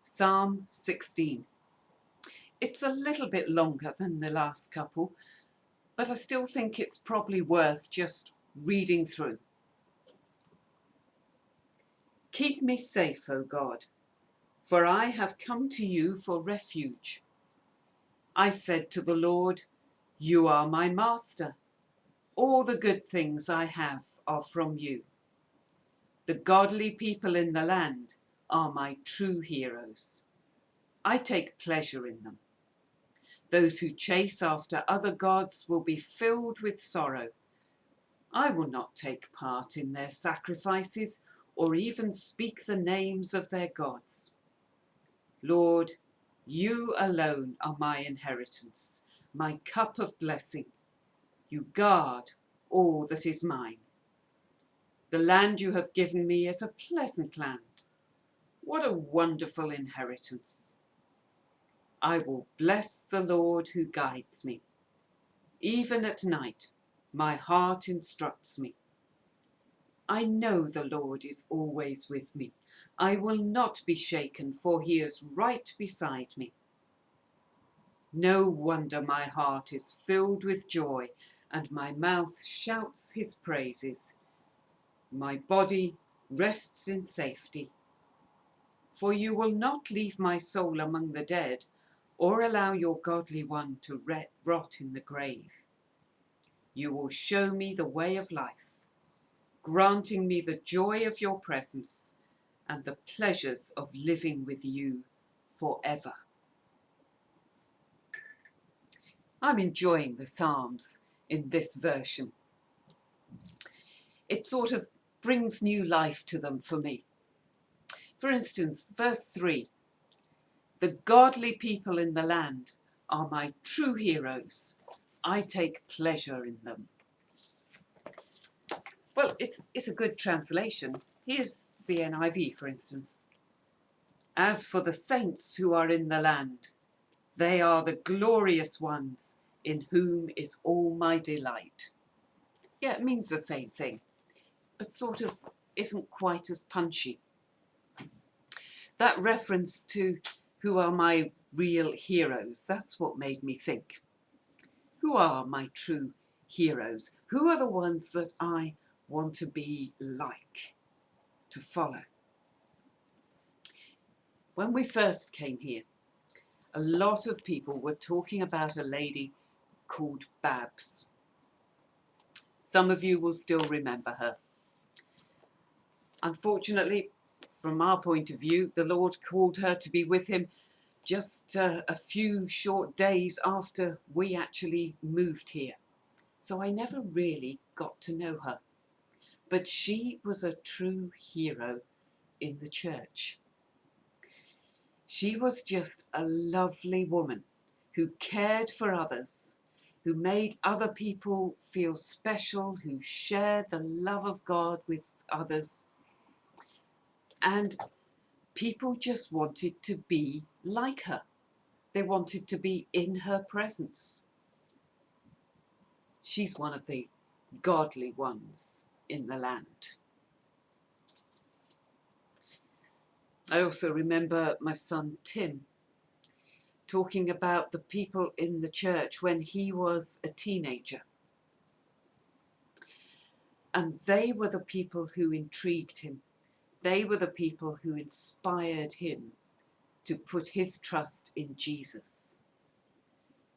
Psalm 16. It's a little bit longer than the last couple, but I still think it's probably worth just reading through. Keep me safe, O God, for I have come to you for refuge. I said to the Lord, you are my master. All the good things I have are from you. The godly people in the land are my true heroes. I take pleasure in them. Those who chase after other gods will be filled with sorrow. I will not take part in their sacrifices or even speak the names of their gods. Lord, you alone are my inheritance, my cup of blessing. You guard all that is mine. The land you have given me is a pleasant land. What a wonderful inheritance. I will bless the Lord who guides me. Even at night, my heart instructs me. I know the Lord is always with me. I will not be shaken, for he is right beside me. No wonder my heart is filled with joy, and my mouth shouts his praises. My body rests in safety. For you will not leave my soul among the dead, or allow your godly one to rot in the grave. You will show me the way of life, granting me the joy of your presence and the pleasures of living with you forever. I'm enjoying the Psalms in this version. It sort of brings new life to them for me. For instance, verse 3, the godly people in the land are my true heroes. I take pleasure in them. Well, it's a good translation. Here's the NIV, for instance. As for the saints who are in the land, they are the glorious ones in whom is all my delight. Yeah, it means the same thing, but sort of isn't quite as punchy. That reference to who are my real heroes, that's what made me think. Who are my true heroes? Who are the ones that I want to be like, to follow? When we first came here, a lot of people were talking about a lady called Babs. Some of you will still remember her. Unfortunately, from our point of view, the Lord called her to be with him just a few short days after we actually moved here. So I never really got to know her. But she was a true hero in the church. She was just a lovely woman who cared for others, who made other people feel special, who shared the love of God with others. And people just wanted to be like her. They wanted to be in her presence. She's one of the godly ones in the land. I also remember my son Tim talking about the people in the church when he was a teenager. And they were the people who intrigued him. They were the people who inspired him to put his trust in Jesus.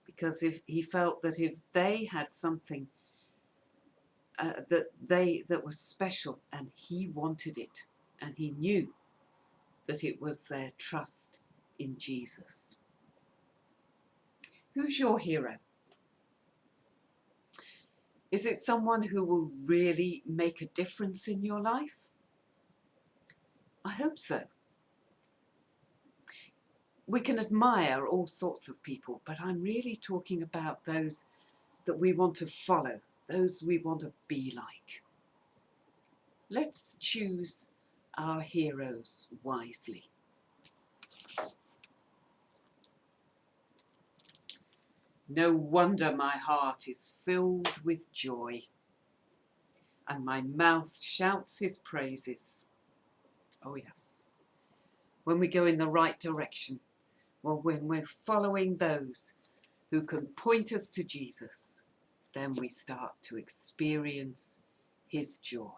Because if he felt that if they had something that was special and he wanted it, and he knew that it was their trust in Jesus. Who's your hero? Is it someone who will really make a difference in your life? I hope so. We can admire all sorts of people, but I'm really talking about those that we want to follow, those we want to be like. Let's choose our heroes wisely. No wonder my heart is filled with joy, and my mouth shouts his praises. Oh yes. when we go in the right direction, or when we're following those who can point us to Jesus, then we start to experience his joy.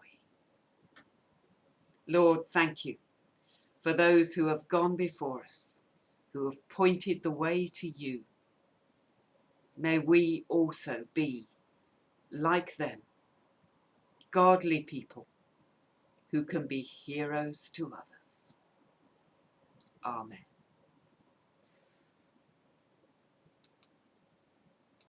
Lord, thank you for those who have gone before us, who have pointed the way to you. May we also be like them, godly people who can be heroes to others. Amen.